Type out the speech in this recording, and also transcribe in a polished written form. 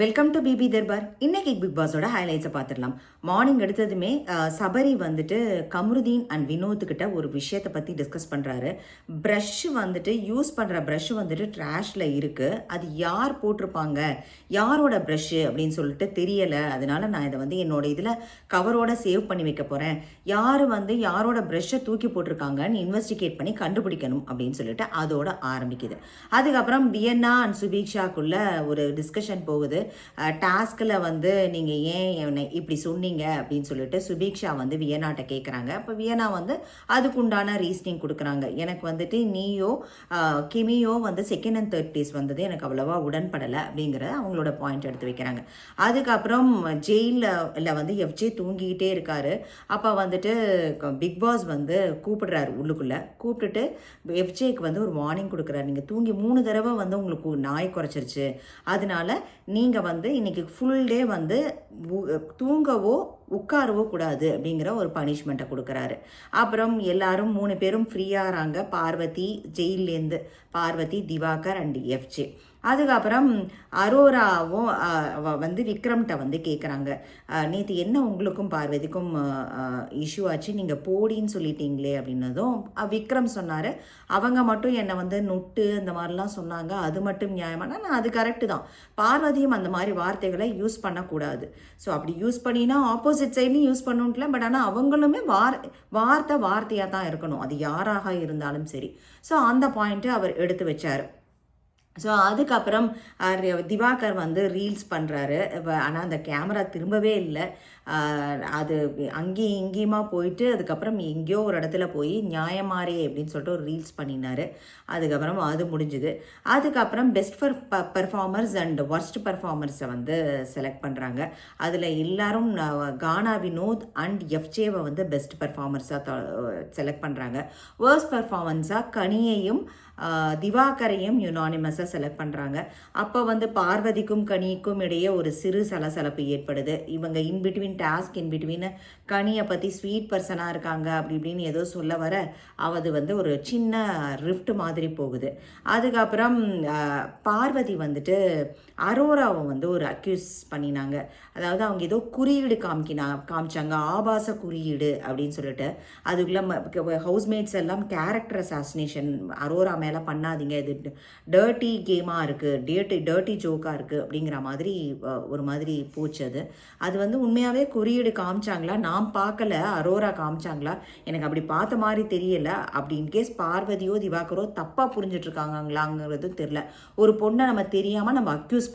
Welcome to BP Darbar. இன்னைக்கு big பாஸோட ஹைலைட்ஸை பார்த்துடலாம். Morning எடுத்ததுமே சபரி வந்துட்டு கமருதீன் அண்ட் வினோத்துக்கிட்ட ஒரு விஷயத்தை பற்றி டிஸ்கஸ் பண்ணுறாரு. ப்ரஷ் வந்துட்டு யூஸ் பண்ணுற ப்ரஷ் வந்துட்டு ட்ராஷில் இருக்குது, அது யார் போட்டிருப்பாங்க, யாரோட ப்ரஷ்ஷு அப்படின்னு சொல்லிட்டு தெரியலை, அதனால நான் இதை வந்து என்னோட இதில் கவரோட சேவ் பண்ணி வைக்க போகிறேன், யார் வந்து யாரோட ப்ரஷ்ஷை தூக்கி போட்டிருக்காங்கன்னு இன்வெஸ்டிகேட் பண்ணி கண்டுபிடிக்கணும் அப்படின்னு சொல்லிட்டு அதோட ஆரம்பிக்குது. அதுக்கப்புறம் வியன்னா அண்ட் சுபீக்ஷாக்குள்ள ஒரு டிஸ்கஷன் போகுது. டாஸ்கில் வந்து நீங்கள் ஏன் என்னை இப்படி சொன்னீங்க அப்படின்னு சொல்லிட்டு சுபீக்ஷா வந்து வியனாட்ட கேட்குறாங்க. அப்போ வியனா வந்து அதுக்குண்டான ரீசனிங் கொடுக்குறாங்க. எனக்கு வந்துட்டு நீயோ கிமியோ வந்து செகண்ட் அண்ட் தேர்ட் பிளேஸ் வந்தது எனக்கு அவ்வளோவா உடன்படலை அப்படிங்கிற அவங்களோட பாயிண்ட் எடுத்து வைக்கிறாங்க. அதுக்கப்புறம் ஜெயிலில் வந்து எஃப்ஜே தூங்கிக்கிட்டே இருக்காரு. அப்போ வந்துட்டு பிக் பாஸ் வந்து கூப்பிடுறாரு, உள்ளுக்குள்ளே கூப்பிட்டுட்டு எஃப்ஜேக்கு வந்து ஒரு வார்னிங் கொடுக்குறாரு. நீங்கள் தூங்கி 3 தடவை வந்து உங்களுக்கு நாய் குறைச்சிருச்சு, அதனால நீங்கள் வந்து இன்னைக்கு ஃபுல் டே வந்து தூங்கவோ உட்காரவோ கூடாது அப்படிங்கிற ஒரு பனிஷ்மெண்ட்டை கொடுக்குறாரு. அப்புறம் எல்லாரும் 3 பேரும் ஃப்ரீயாகிறாங்க. பார்வதி ஜெயிலேருந்து, பார்வதி, திவாகர் அண்ட் எஃப்ஜே. அதுக்கப்புறம் அரோராவும் வந்து விக்ரம்கிட்ட வந்து கேட்குறாங்க, நேற்று என்ன உங்களுக்கும் பார்வதிக்கும் இஷ்யூ ஆச்சு, நீங்கள் போடின்னு சொல்லிட்டீங்களே அப்படின்னதும் விக்ரம் சொன்னார், அவங்க மட்டும் என்னை வந்து நொட்டு அந்த மாதிரிலாம் சொன்னாங்க, அது மட்டும் நியாயமான, நான் அது கரெக்டு தான், பார்வதியும் அந்த மாதிரி வார்த்தைகளை யூஸ் பண்ணக்கூடாது, ஸோ அப்படி யூஸ் பண்ணினா ஆப்போசிட் சைட்லையும் யூஸ் பண்ணுன்ட்டுல, பட் ஆனால் அவங்களுமே வார்த்தையாக தான் இருக்கணும், அது யாராக இருந்தாலும் சரி. ஸோ அந்த பாயிண்ட்டு அவர் எடுத்து வச்சார். ஸோ அதுக்கப்புறம் திவாகர் வந்து ரீல்ஸ் பண்ணுறாரு. ஆனால் அந்த கேமரா திரும்பவே இல்லை, அது அங்கேயும் இங்கேயுமா போயிட்டு அதுக்கப்புறம் எங்கேயோ ஒரு இடத்துல போய் நியாயமாரே அப்படின்னு சொல்லிட்டு ஒரு ரீல்ஸ் பண்ணினார். அதுக்கப்புறம் அது முடிஞ்சுது. அதுக்கப்புறம் பெஸ்ட் பெர்ஃபார்மர்ஸ் அண்ட் ஒர்ஸ்ட் பெர்ஃபார்மர்ஸை வந்து செலக்ட் பண்ணுறாங்க. அதில் எல்லாரும் கானா வினோத் அண்ட் எஃப்ஜேவை வந்து பெஸ்ட் பெர்ஃபார்மர்ஸாக செலக்ட் பண்ணுறாங்க. வேர்ஸ்ட் பெர்ஃபார்மன்ஸாக கனியையும் திவாகரையும் யுனானிமஸாக செலக்ட் பண்ணுறாங்க. அப்போ வந்து பார்வதிக்கும் கனிக்கும் இடையே ஒரு சிறு சலசலப்பு ஏற்படுது. இவங்க இன்பிட்வீன் டாஸ்க் இன்பிட்வீன் கனியை பற்றி ஸ்வீட் பர்சனாக இருக்காங்க அப்படி இப்படின்னு ஏதோ சொல்ல வர அது வந்து ஒரு சின்ன ரிஃப்ட் மாதிரி போகுது. அதுக்கப்புறம் பார்வதி வந்துட்டு அரோராவை வந்து ஒரு அக்யூஸ் பண்ணினாங்க. அதாவது அவங்க ஏதோ குறியீடு காமிச்சாங்க, ஆபாச குறியீடு அப்படின்னு சொல்லிட்டு. அதுக்குள்ள ஹவுஸ்மேட்ஸ் எல்லாம் கேரக்டர் அசாசினேஷன் அரோரா மேலே பண்ணாதீங்க, இது டர்ட்டி கேமாக இருக்குது, டர்ட்டி ஜோக்காக இருக்குது அப்படிங்கிற மாதிரி ஒரு மாதிரி போச்சு. அது வந்து உண்மையாகவே குறியீடு காமிச்சாங்களா, நான் பார்க்கல, அரோரா காமிச்சாங்களா, எனக்கு அப்படி பார்த்த மாதிரி தெரியல. அப்படி இன்கேஸ் பார்வதியோ திவாகரோ தப்பாக புரிஞ்சிட்ருக்காங்களாங்கிறதும் தெரில. ஒரு பொண்ணை நம்ம தெரியாமல் நம்ம அக்யூஸ்